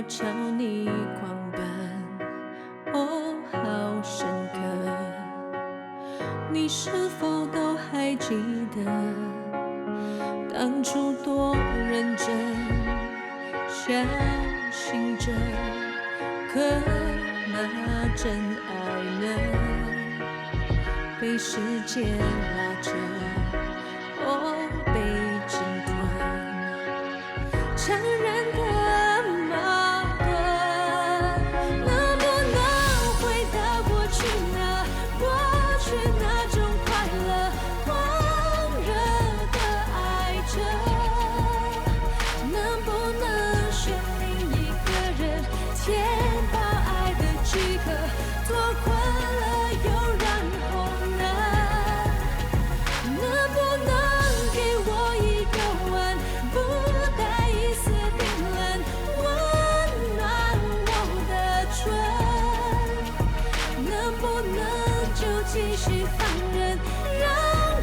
朝你狂奔，哦，好深刻。你是否都还记得当初多认真，相信着，可那真爱呢，被时间拉着，哦，被鲸吞，残忍的矛盾，能不能回到过去呢？过去那种快乐，狂热的爱着，能不能选另一个人填饱爱的饥渴？多困了又然后呢？能不能给我一个吻，不带一丝冰冷，温暖我的唇？能不能就继续放任，让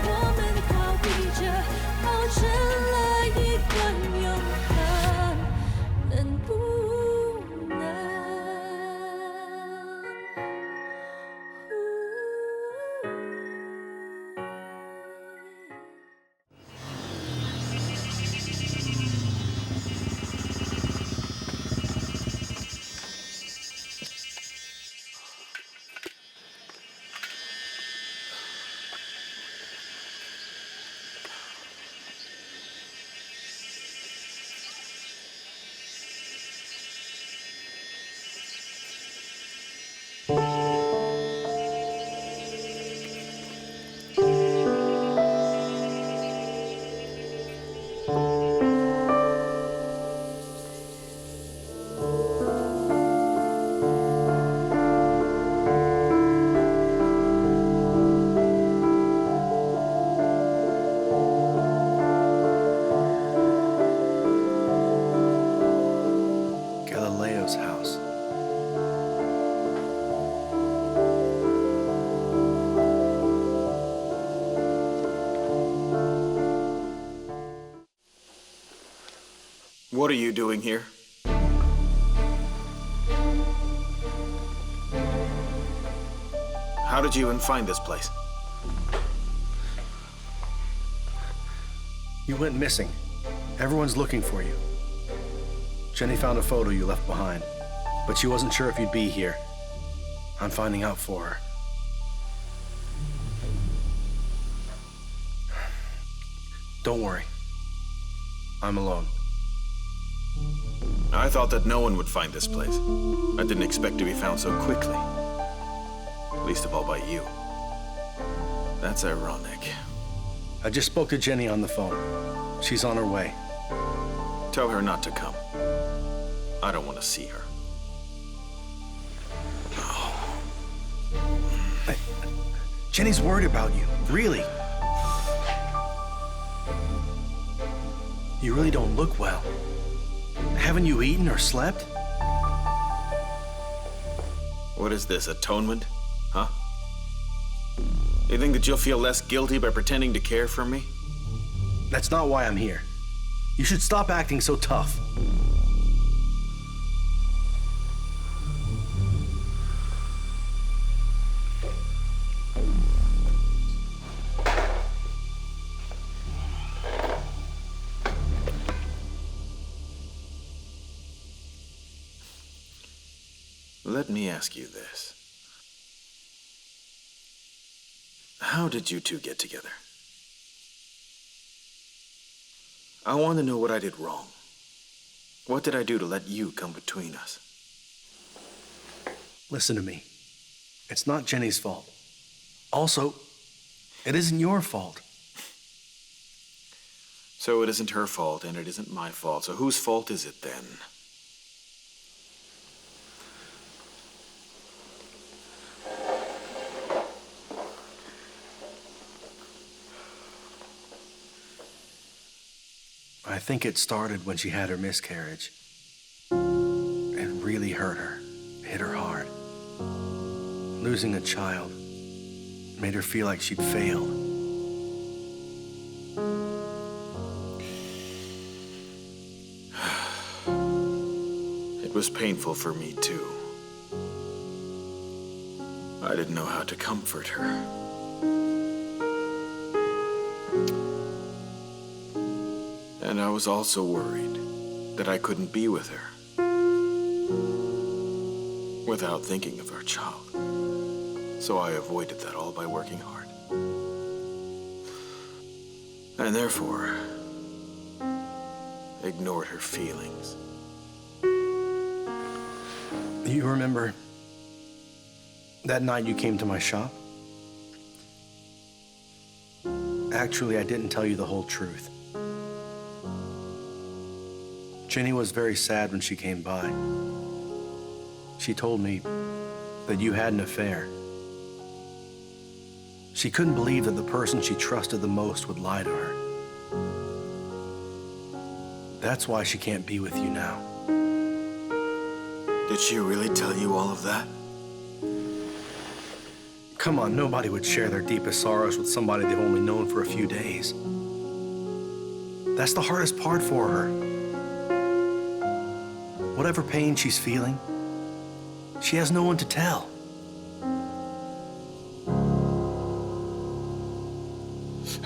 我们逃避着，熬成了一段永恒？能不能Galileo's house. What are you doing here? How did you even find this place? You went missing. Everyone's looking for you. Jenny found a photo you left behind, but she wasn't sure if you'd be here. I'm finding out for her. Don't worry. I'm alone. I thought that no one would find this place. I didn't expect to be found so quickly. Least of all by you. That's ironic. I just spoke to Jenny on the phone. She's on her way. Tell her not to come. I don't want to see her. Jenny's worried about you. Really. You really don't look well. Haven't you eaten or slept? What is this, atonement? Huh? You think that you'll feel less guilty by pretending to care for me? That's not why I'm here. You should stop acting so tough. Let me ask you this. How did you two get together? I want to know what I did wrong. What did I do to let you come between us? Listen to me. It's not Jenny's fault. Also, it isn't your fault. So it isn't her fault and it isn't my fault. So whose fault is it then? I think it started when she had her miscarriage. It really hurt her, hit her hard. Losing a child made her feel like she'd failed. It was painful for me, too. I didn't know how to comfort her. And I was also worried that I couldn't be with her without thinking of her child. So I avoided that all by working hard. And therefore, ignored her feelings. You remember that night you came to my shop? Actually, I didn't tell you the whole truth. Jenny was very sad when she came by. She told me that you had an affair. She couldn't believe that the person she trusted the most would lie to her. That's why she can't be with you now. Did she really tell you all of that? Come on, nobody would share their deepest sorrows with somebody they've only known for a few days. That's the hardest part for her. Whatever pain she's feeling, she has no one to tell.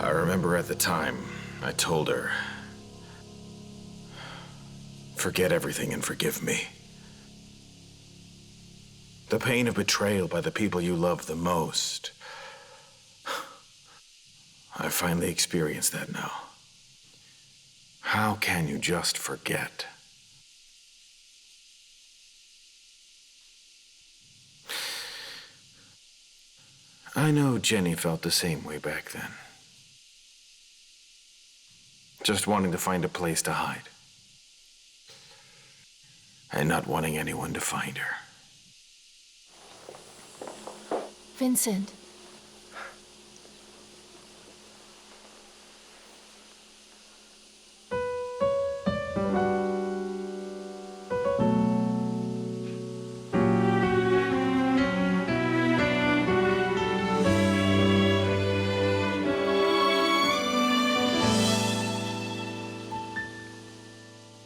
I remember at the time, I told her, forget everything and forgive me. The pain of betrayal by the people you love the most. I finally experienced that now. How can you just forget? I know Jenny felt the same way back then. Just wanting to find a place to hide. And not wanting anyone to find her. Vincent.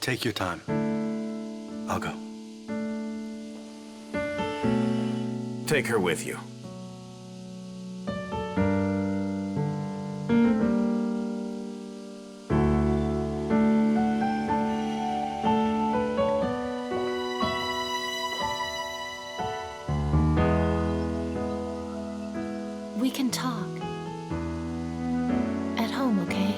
Take your time. I'll go. Take her with you. We can talk. At home, okay?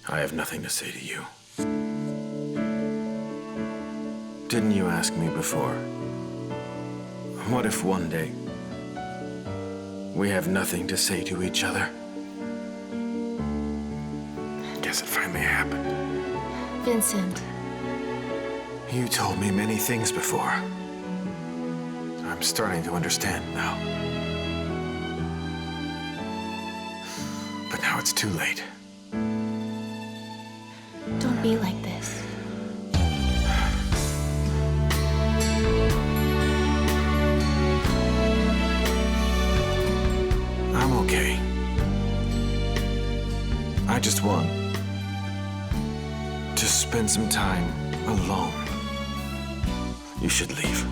I have nothing to say to you. Didn't you ask me before? What if one day we have nothing to say to each other? Guess it finally happened. Vincent. You told me many things before. I'm starting to understand now. But now it's too late. Don't be like this. I'm okay. I just want to spend some time alone. You should leave.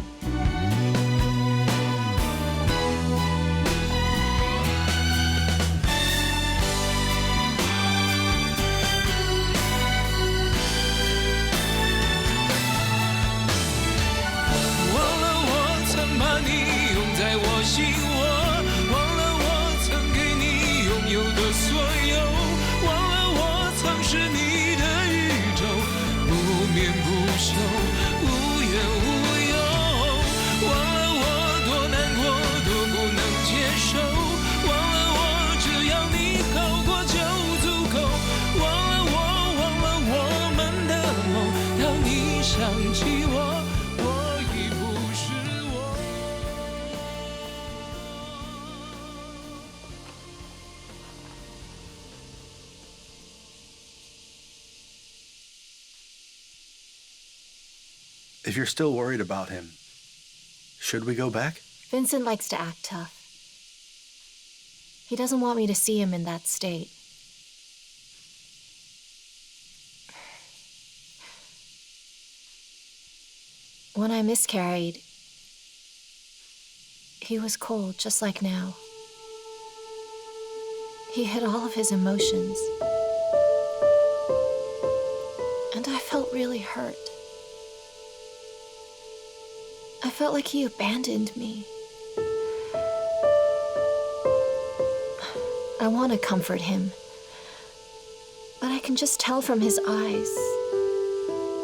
If you're still worried about him, should we go back? Vincent likes to act tough. He doesn't want me to see him in that state. When I miscarried, he was cold, just like now. He hid all of his emotions. And I felt really hurt. I felt like he abandoned me. I want to comfort him, but I can just tell from his eyes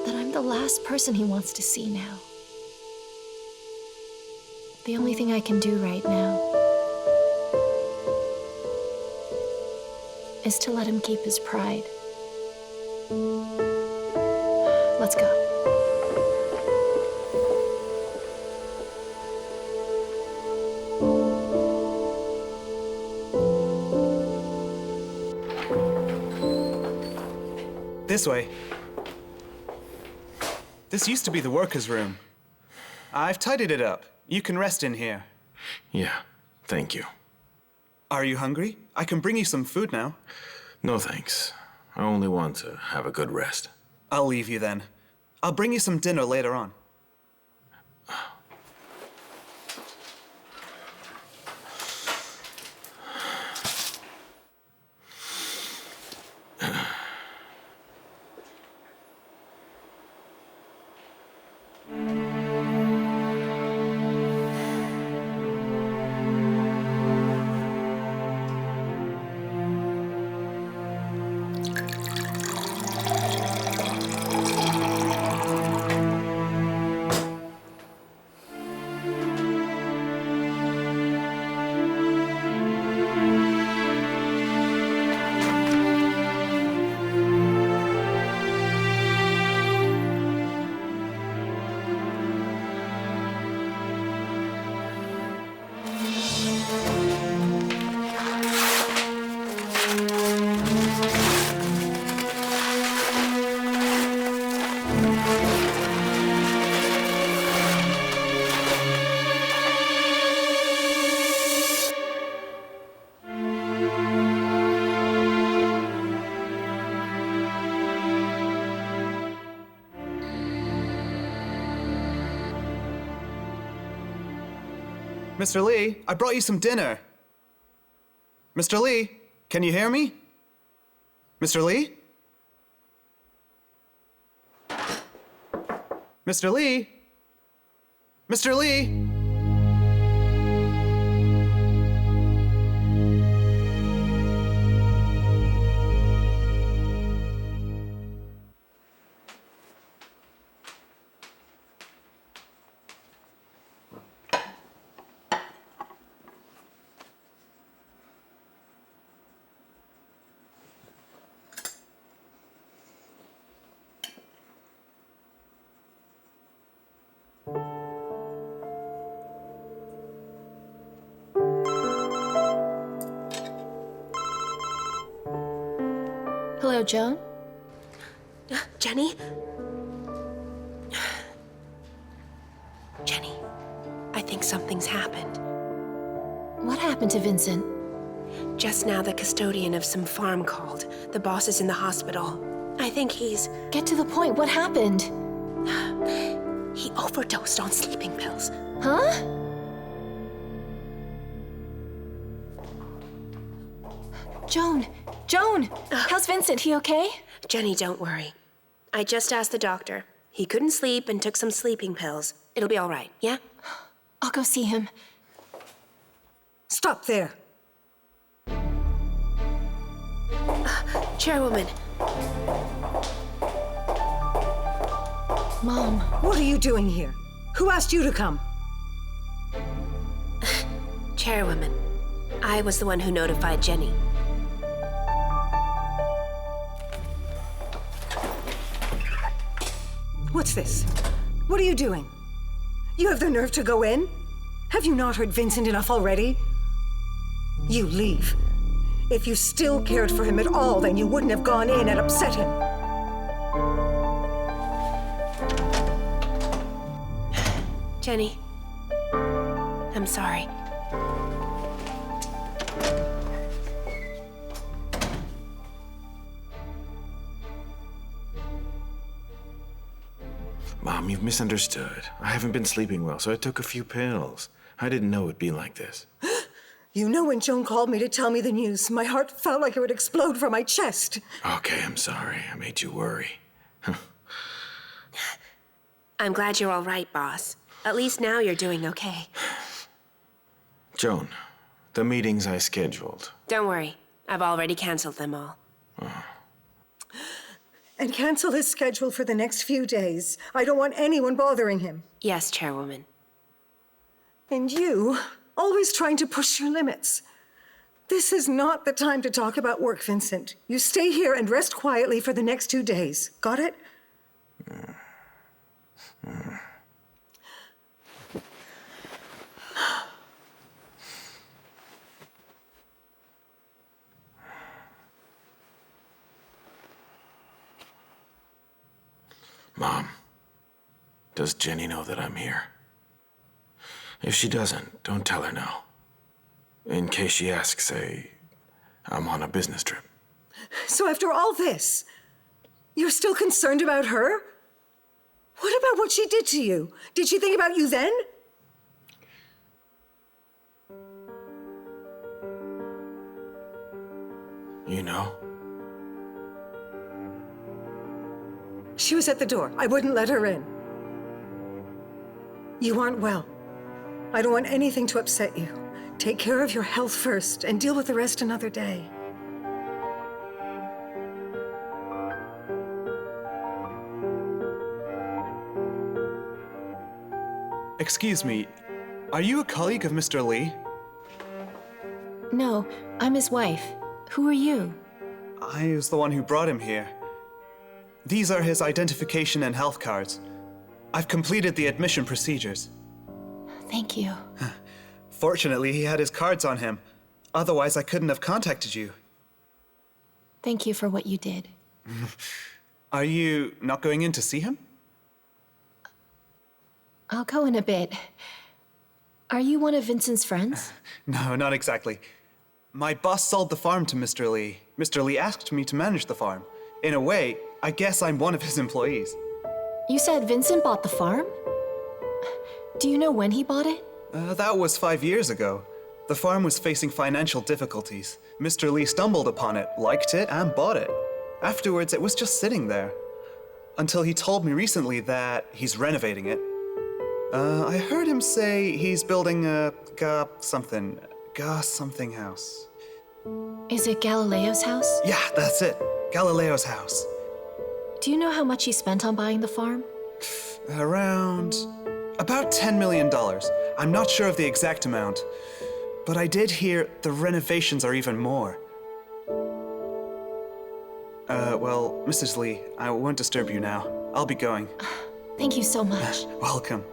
that I'm the last person he wants to see now. The only thing I can do right now is to let him keep his pride. Let's go. This way. This used to be the workers' room. I've tidied it up. You can rest in here. Yeah, thank you. Are you hungry? I can bring you some food now. No thanks. I only want to have a good rest. I'll leave you then. I'll bring you some dinner later on. Mr. Lee, I brought you some dinner. Mr. Lee, can you hear me? Mr. Lee? Mr. Lee? Mr. Lee? Hello, Joan? Jenny? Jenny, I think something's happened. What happened to Vincent? Just now, the custodian of some farm called. The boss is in the hospital. I think he's... Get to the point. What happened? He overdosed on sleeping pills. Huh? Joan! Joan! How's Vincent? He okay? Jenny, don't worry. I just asked the doctor. He couldn't sleep and took some sleeping pills. It'll be all right, yeah? I'll go see him. Stop there. Chairwoman. Mom. What are you doing here? Who asked you to come? Chairwoman. I was the one who notified Jenny. What's this? What are you doing? You have the nerve to go in? Have you not heard Vincent enough already? You leave. If you still cared for him at all, then you wouldn't have gone in and upset him. Jenny. I'm sorry. Mom. Mom, you've misunderstood. I haven't been sleeping well, so I took a few pills. I didn't know it'd be like this. You know, when Joan called me to tell me the news, my heart felt like it would explode from my chest. Okay, I'm sorry. I made you worry. I'm glad you're all right, boss. At least now you're doing okay. Joan, the meetings I scheduled. Don't worry. I've already canceled them all. And cancel his schedule for the next few days. I don't want anyone bothering him. Yes, Chairwoman. And you, always trying to push your limits. This is not the time to talk about work, Vincent. You stay here and rest quietly for the next 2 days. Got it? Mom, does Jenny know that I'm here? If she doesn't, don't tell her now. In case she asks, say, I'm on a business trip. So after all this, you're still concerned about her? What about what she did to you? Did she think about you then? You know? She was at the door. I wouldn't let her in. You aren't well. I don't want anything to upset you. Take care of your health first and deal with the rest another day. Excuse me, are you a colleague of Mr. Lee? No, I'm his wife. Who are you? I was the one who brought him here. These are his identification and health cards. I've completed the admission procedures. Thank you. Fortunately, he had his cards on him. Otherwise, I couldn't have contacted you. Thank you for what you did. Are you not going in to see him? I'll go in a bit. Are you one of Vincent's friends? No, not exactly. My boss sold the farm to Mr. Lee. Mr. Lee asked me to manage the farm. In a way, I guess I'm one of his employees. You said Vincent bought the farm? Do you know when he bought it? That was 5 years ago. The farm was facing financial difficulties. Mr. Lee stumbled upon it, liked it, and bought it. Afterwards, it was just sitting there. Until he told me recently that he's renovating it. I heard him say he's building a something house. Is it Galileo's house? Yeah, that's it. Galileo's house. Do you know how much he spent on buying the farm? About $10 million. I'm not sure of the exact amount, but I did hear the renovations are even more. Well, Mrs. Lee, I won't disturb you now. I'll be going. Thank you so much. Welcome.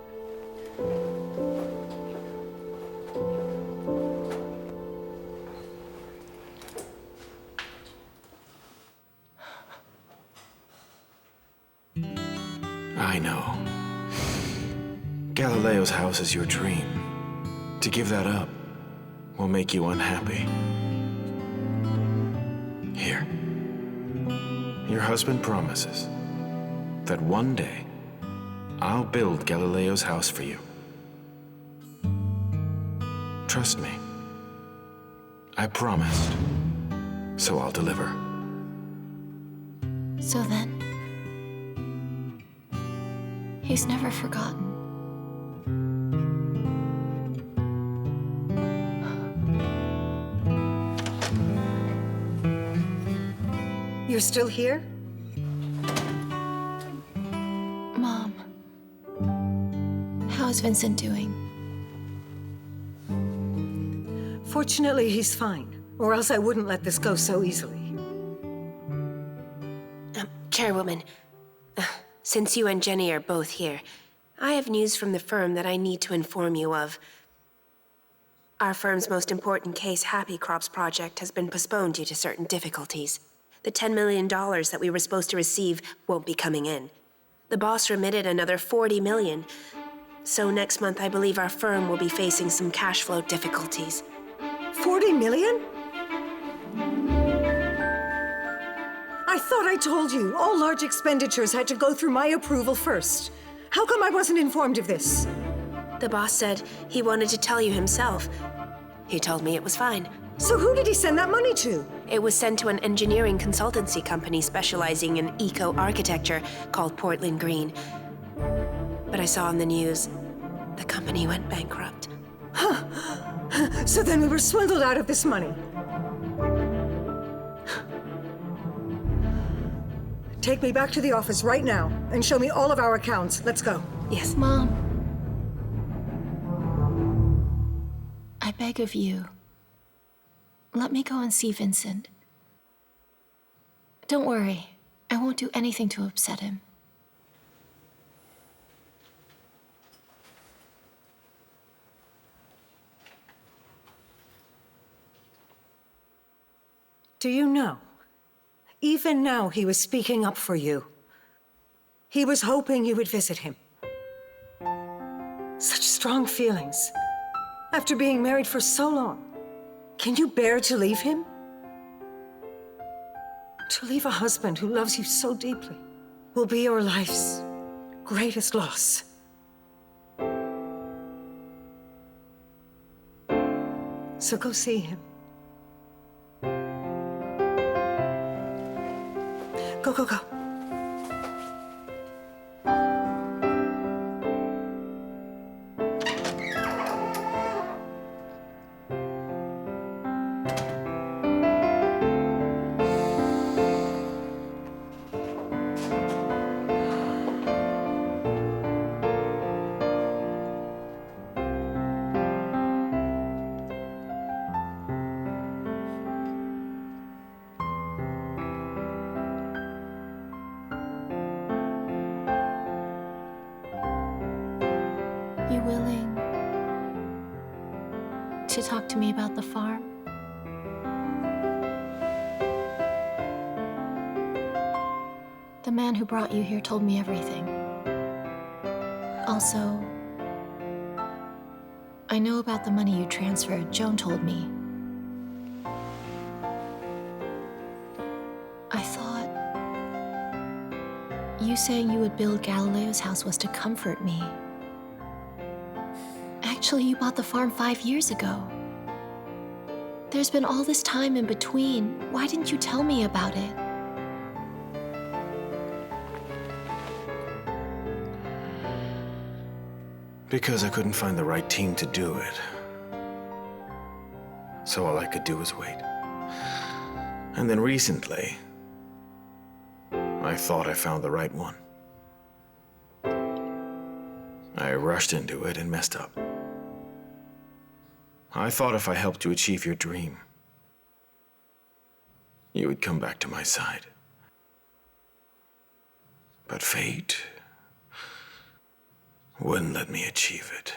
I know. Galileo's house is your dream. To give that up will make you unhappy. Here. Your husband promises that one day I'll build Galileo's house for you. Trust me. I promised, so I'll deliver. So then, he's never forgotten. You're still here? Mom, how's Vincent doing? Fortunately, he's fine. Or else I wouldn't let this go so easily. Chairwoman, since you and Jenny are both here, I have news from the firm that I need to inform you of. Our firm's most important case, Happy Crops project, has been postponed due to certain difficulties. The $10 million that we were supposed to receive won't be coming in. The boss remitted another $40 million. So next month, I believe our firm will be facing some cash flow difficulties. 40 million? I thought I told you all large expenditures had to go through my approval first. How come I wasn't informed of this? The boss said he wanted to tell you himself. He told me it was fine. So who did he send that money to? It was sent to an engineering consultancy company specializing in eco-architecture called Portland Green. But I saw on the news, the company went bankrupt. So then we were swindled out of this money. Take me back to the office right now and show me all of our accounts. Let's go. Yes. Mom, I beg of you, let me go and see Vincent. Don't worry, I won't do anything to upset him. Do you know? Even now, he was speaking up for you. He was hoping you would visit him. Such strong feelings. After being married for so long, can you bear to leave him? To leave a husband who loves you so deeply will be your life's greatest loss. So go see him. Go, go, go. You willing to talk to me about the farm? The man who brought you here told me everything. Also, I know about the money you transferred. Joan told me. I thought you saying you would build Galileo's house was to comfort me. Actually, you bought the farm 5 years ago. There's been all this time in between. Why didn't you tell me about it? Because I couldn't find the right team to do it. So all I could do was wait. And then recently, I thought I found the right one. I rushed into it and messed up. I thought if I helped you achieve your dream, you would come back to my side. But fate wouldn't let me achieve it.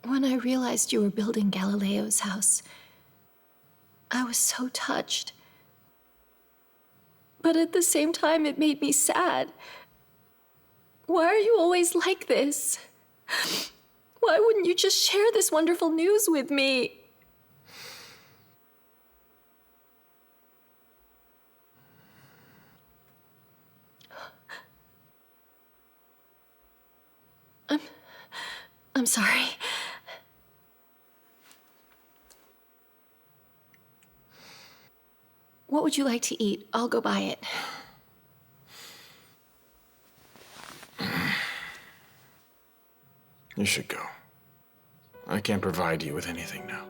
When I realized you were building Galileo's house, I was so touched. But at the same time, it made me sad. Why are you always like this? Why wouldn't you just share this wonderful news with me? I'm sorry. What would you like to eat? I'll go buy it. You should go. I can't provide you with anything now.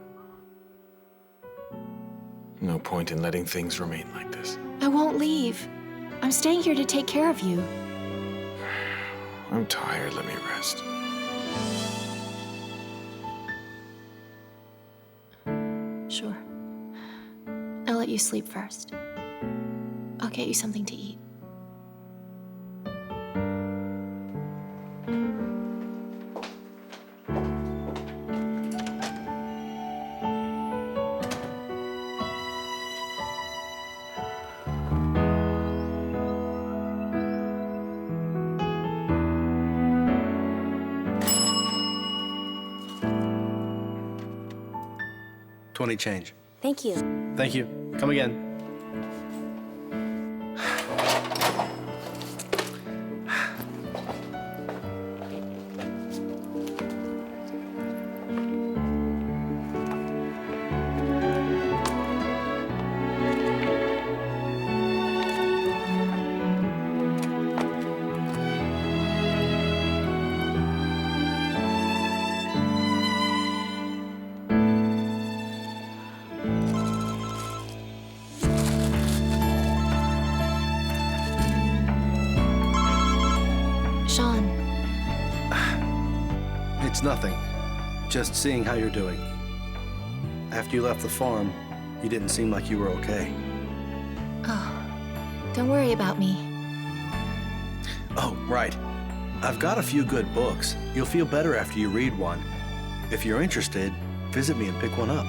No point in letting things remain like this. I won't leave. I'm staying here to take care of you. I'm tired. Let me rest. Sure. I'll let you sleep first. I'll get you something to eat. $20 change. Thank you. Thank you. Come again. It's nothing. Just seeing how you're doing. After you left the farm, you didn't seem like you were okay. Oh, don't worry about me. Oh, right. I've got a few good books. You'll feel better after you read one. If you're interested, visit me and pick one up.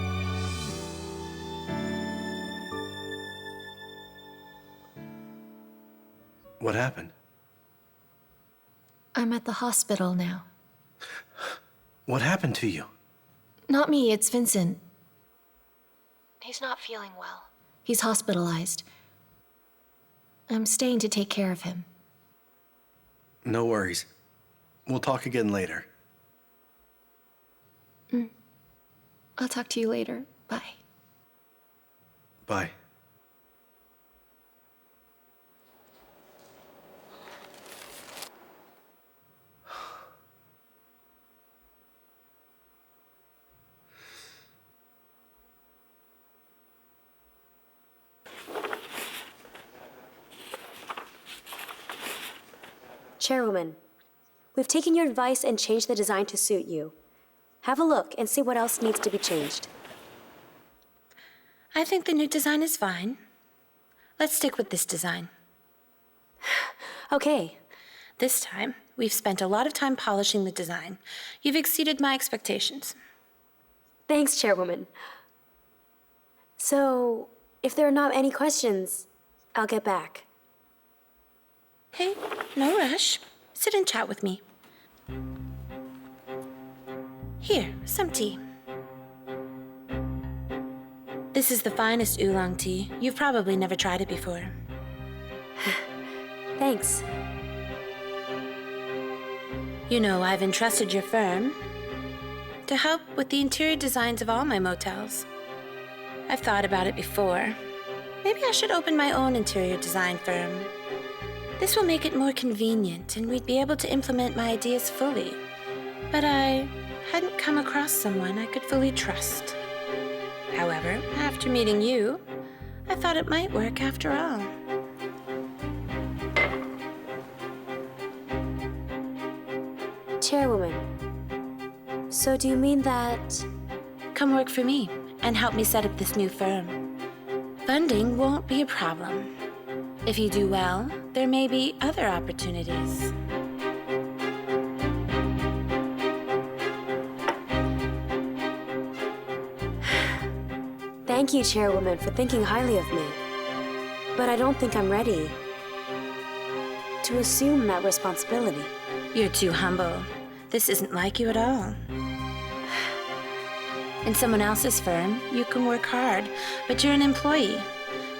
What happened? I'm at the hospital now. What happened to you? Not me, it's Vincent. He's not feeling well. He's hospitalized. I'm staying to take care of him. No worries. We'll talk again later. I'll talk to you later. Bye. Bye. Chairwoman, we've taken your advice and changed the design to suit you. Have a look and see what else needs to be changed. I think the new design is fine. Let's stick with this design. Okay. This time, we've spent a lot of time polishing the design. You've exceeded my expectations. Thanks, Chairwoman. So, if there are not any questions, I'll get back. Hey, no rush. Sit and chat with me. Here, some tea. This is the finest oolong tea. You've probably never tried it before. Thanks. You know, I've entrusted your firm to help with the interior designs of all my motels. I've thought about it before. Maybe I should open my own interior design firm. This will make it more convenient, and we'd be able to implement my ideas fully. But I hadn't come across someone I could fully trust. However, after meeting you, I thought it might work after all. Chairwoman, so do you mean that... Come work for me and help me set up this new firm. Funding won't be a problem. If you do well, there may be other opportunities. Thank you, Chairwoman, for thinking highly of me. But I don't think I'm ready to assume that responsibility. You're too humble. This isn't like you at all. In someone else's firm, you can work hard, but you're an employee.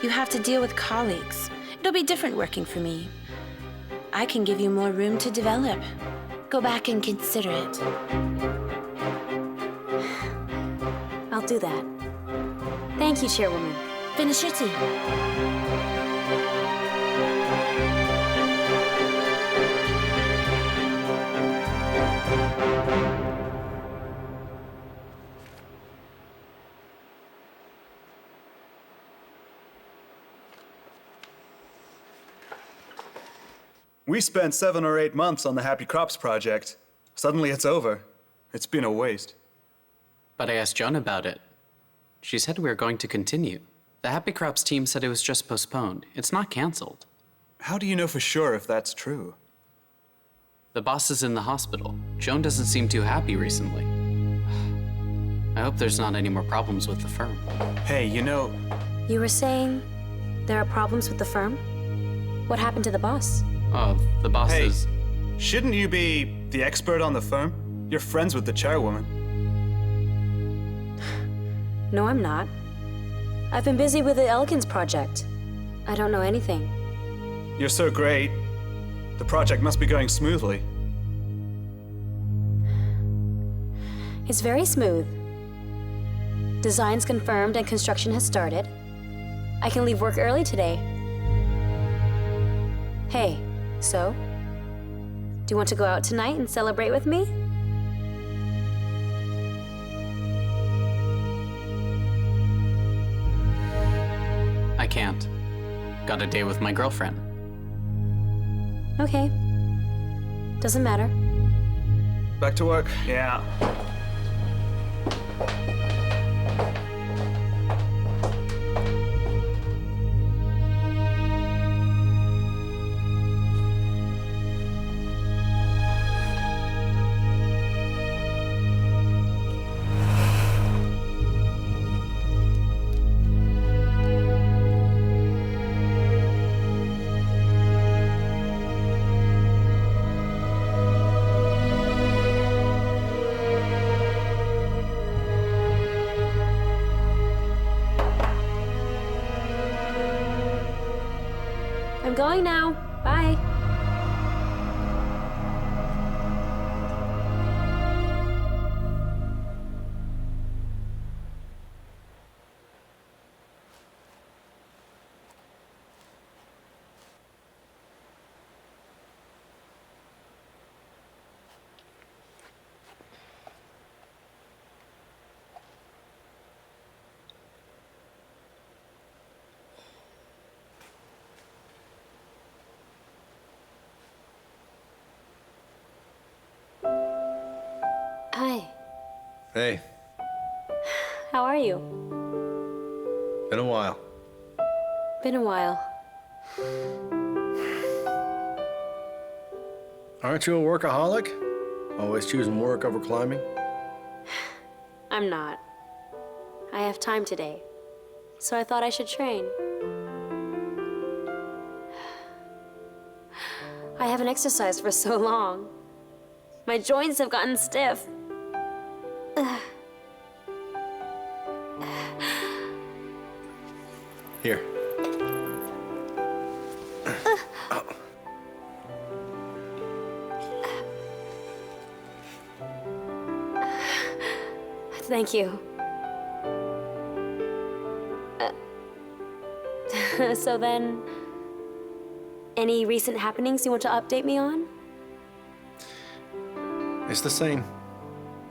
You have to deal with colleagues. It'll be different working for me. I can give you more room to develop. Go back and consider it. I'll do that. Thank you, Chairwoman. Finish your tea. We spent 7 or 8 months on the Happy Crops project. Suddenly it's over. It's been a waste. But I asked Joan about it. She said we were going to continue. The Happy Crops team said it was just postponed. It's not canceled. How do you know for sure if that's true? The boss is in the hospital. Joan doesn't seem too happy recently. I hope there's not any more problems with the firm. Hey, you know... You were saying there are problems with the firm? What happened to the boss? Oh, the boss Hey, is... shouldn't you be the expert on the firm? You're friends with the chairwoman. No, I'm not. I've been busy with the Elkins project. I don't know anything. You're so great. The project must be going smoothly. It's very smooth. Design's confirmed and construction has started. I can leave work early today. Hey, so? Do you want to go out tonight and celebrate with me? I can't. Got a date with my girlfriend. Okay. Doesn't matter. Back to work? Yeah. I'm going now. Bye. Hi. Hey, How are you? been a while. Been a while. Aren't you a workaholic? Always choosing work over climbing? I'm not. I have time today, so I thought I should train. I haven't exercised for so long. My joints have gotten stiff. Here. Thank you. So then, any recent happenings you want to update me on? It's the same.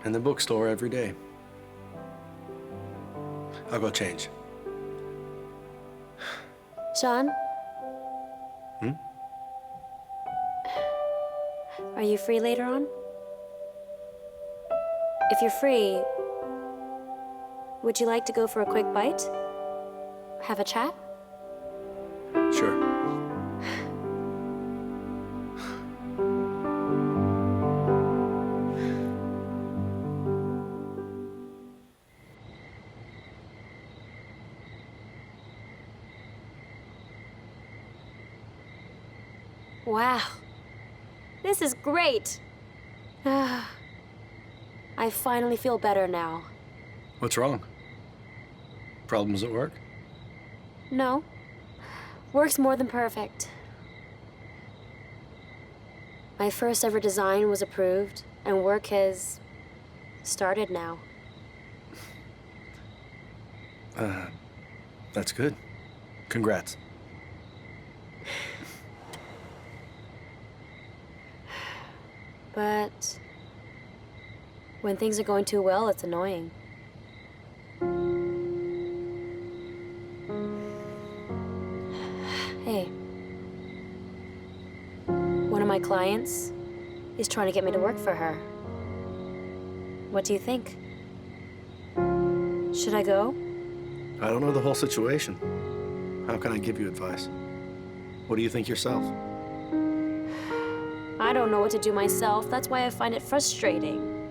In the bookstore every day. I'll go change. John? Hmm? Are you free later on? If you're free, would you like to go for a quick bite? Have a chat? Sure. Wow. This is great. I finally feel better now. What's wrong? Problems at work? No. Work's more than perfect. My first ever design was approved, and work has started now. That's good. Congrats. But when things are going too well, it's annoying. Hey, one of my clients is trying to get me to work for her. What do you think? Should I go? I don't know the whole situation. How can I give you advice? What do you think yourself? I don't know what to do myself. That's why I find it frustrating.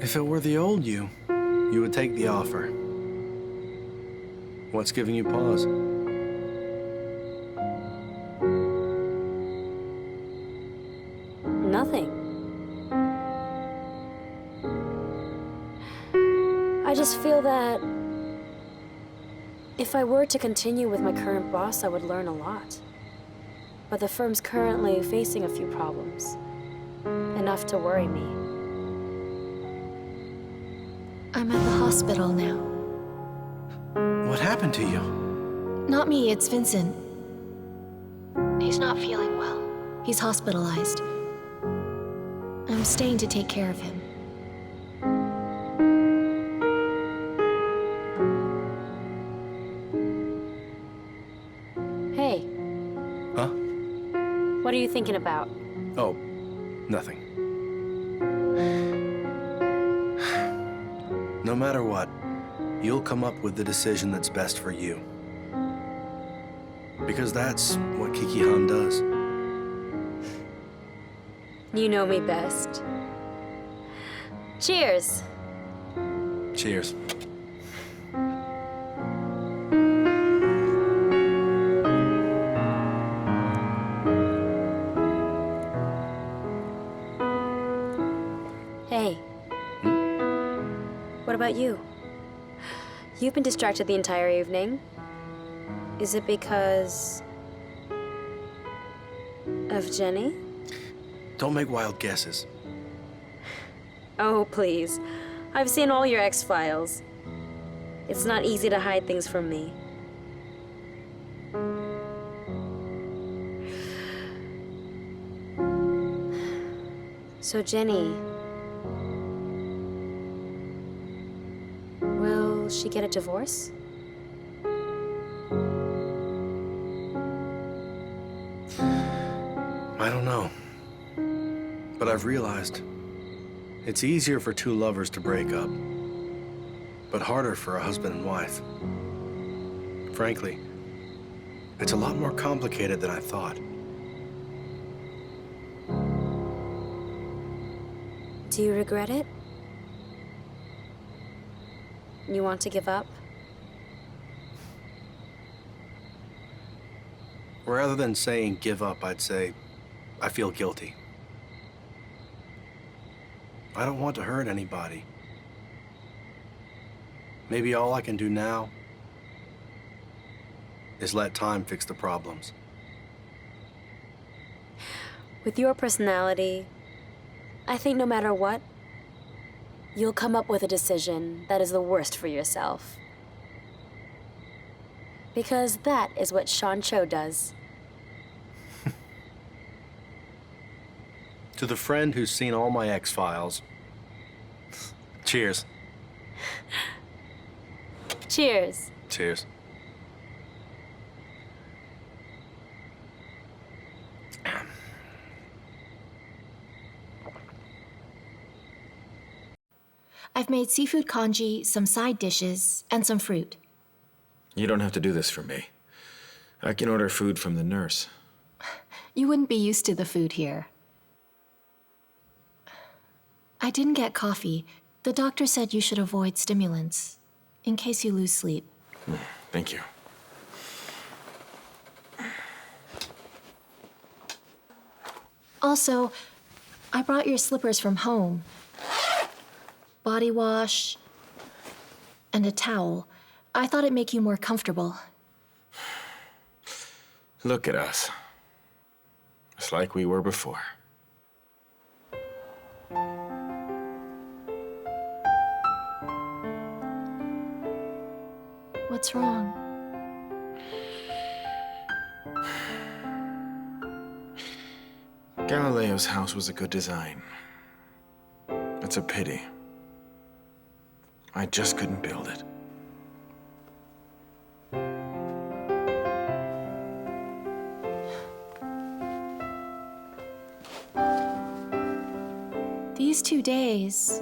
If it were the old you would take the offer. What's giving you pause? Nothing. I just feel that if I were to continue with my current boss, I would learn a lot. But the firm's currently facing a few problems. Enough to worry me. I'm at the hospital now. What happened to you? Not me, it's Vincent. He's not feeling well. He's hospitalized. I'm staying to take care of him. Hey, Huh? what are you thinking about? Oh, nothing. No matter what, you'll come up with the decision that's best for you. Because that's what Kiki Han does. You know me best. Cheers. Cheers. Hey. What about you? You've been distracted the entire evening. Is it because of Jenny? Don't make wild guesses. Oh, please. I've seen all your X-Files. It's not easy to hide things from me. So, Jenny, will she get a divorce? I don't know. But I've realized it's easier for two lovers to break up, but harder for a husband and wife. Frankly, it's a lot more complicated than I thought. Do you regret it? You want to give up? Rather than saying give up, I'd say I feel guilty. I don't want to hurt anybody. Maybe all I can do now is let time fix the problems. With your personality, I think no matter what, you'll come up with a decision that is the worst for yourself. Because that is what Sean Cho does. To the friend who's seen all my X-Files, cheers. Cheers. Cheers. I've made seafood congee, some side dishes, and some fruit. You don't have to do this for me. I can order food from the nurse. You wouldn't be used to the food here. I didn't get coffee. The doctor said you should avoid stimulants, in case you lose sleep. Thank you. Also, I brought your slippers from home. Body wash and a towel. I thought it'd make you more comfortable. Look at us. It's like we were before. What's wrong? Galileo's house was a good design. It's a pity. I just couldn't build it. These 2 days,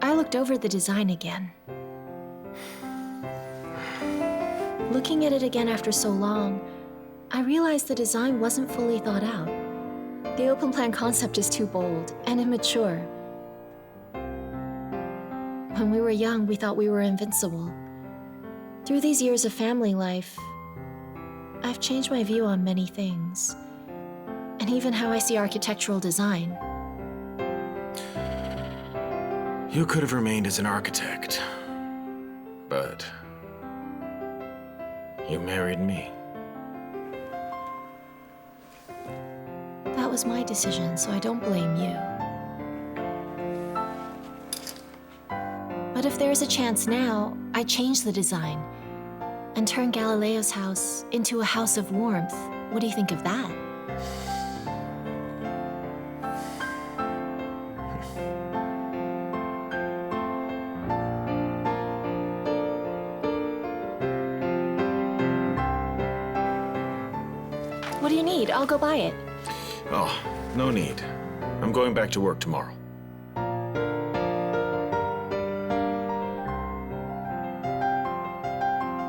I looked over the design again. Looking at it again after so long, I realized the design wasn't fully thought out. The open plan concept is too bold and immature. When we were young, we thought we were invincible. Through these years of family life, I've changed my view on many things, and even how I see architectural design. You could have remained as an architect, but you married me. That was my decision, so I don't blame you. But if there's a chance now, I'd change the design and turn Galileo's house into a house of warmth. What do you think of that? What do you need? I'll go buy it. Oh, no need. I'm going back to work tomorrow.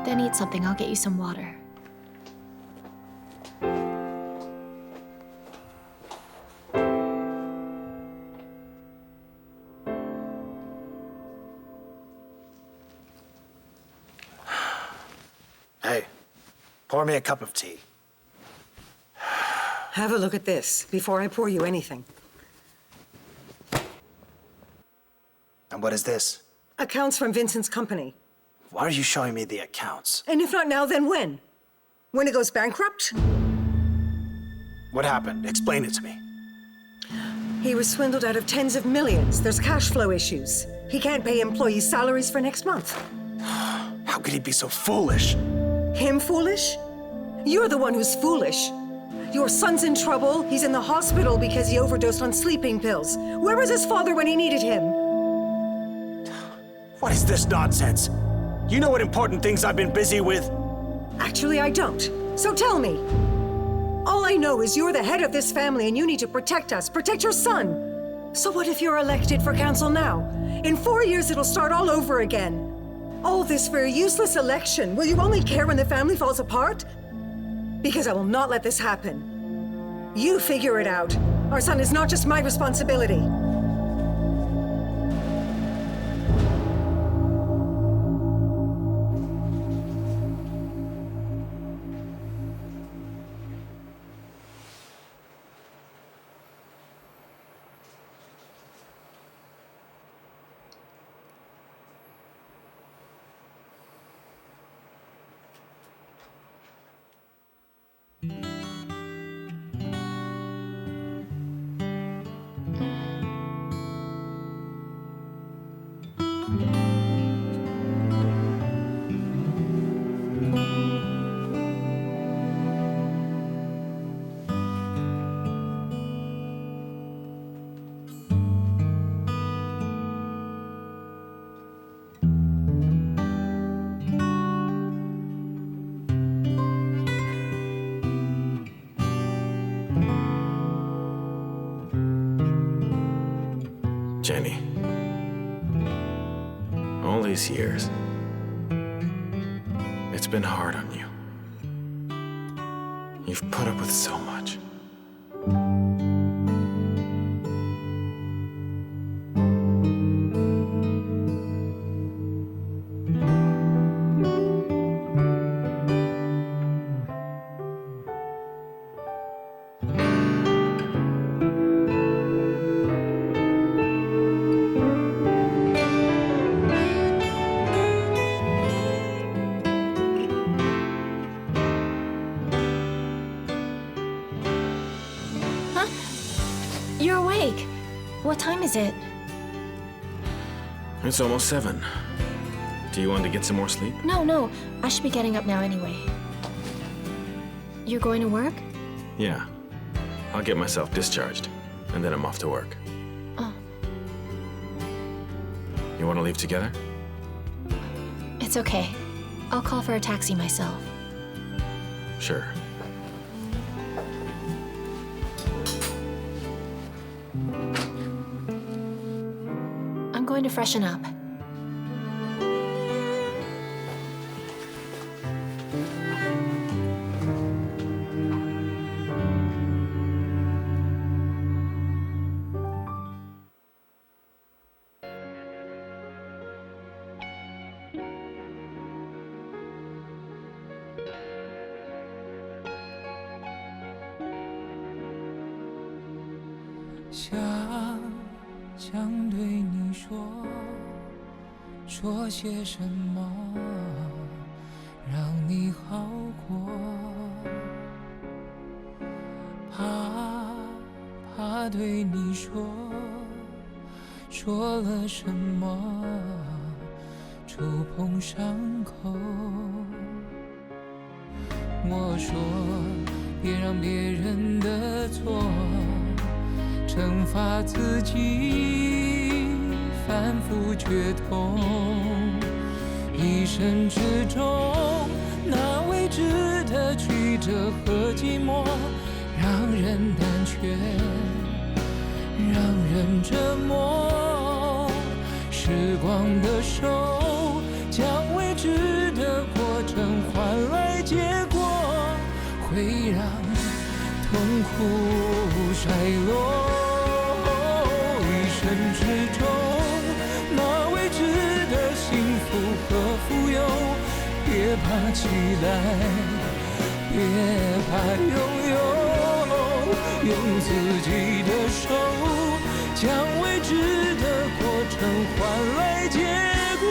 Then eat something. I'll get you some water. Hey, pour me a cup of tea. Have a look at this before I pour you anything. And what is this? Accounts from Vincent's company. Why are you showing me the accounts? And if not now, then when? When it goes bankrupt? What happened? Explain it to me. He was swindled out of tens of millions. There's cash flow issues. He can't pay employees' salaries for next month. How could he be so foolish? Him foolish? You're the one who's foolish. Your son's in trouble. He's in the hospital because he overdosed on sleeping pills. Where was his father when he needed him? What is this nonsense? You know what important things I've been busy with? Actually, I don't. So tell me. All I know is you're the head of this family and you need to protect us, protect your son. So what if you're elected for council now? In 4 years, it'll start all over again. All this for a useless election. Will you only care when the family falls apart? Because I will not let this happen. You figure it out. Our son is not just my responsibility. Jenny, all these years, it's been hard on you. You've put up with so much. You're awake. What time is it? It's almost 7. Do you want to get some more sleep? No. I should be getting up now anyway. You're going to work? Yeah. I'll get myself discharged, and then I'm off to work. Oh. You want to leave together? It's okay. I'll call for a taxi myself. Sure. I'm going to freshen up.想对你说些什么，让你好过。怕对你说了什么，触碰伤口。我说别让别人的错惩罚自己，反复觉痛，一生之中那未知的曲折和寂寞，让人胆怯，让人折磨。时光的手将未知的过程枯衰落，一生之中，那未知的幸福和富有，别怕期待，别怕拥有，用自己的手，将未知的过程换来结果。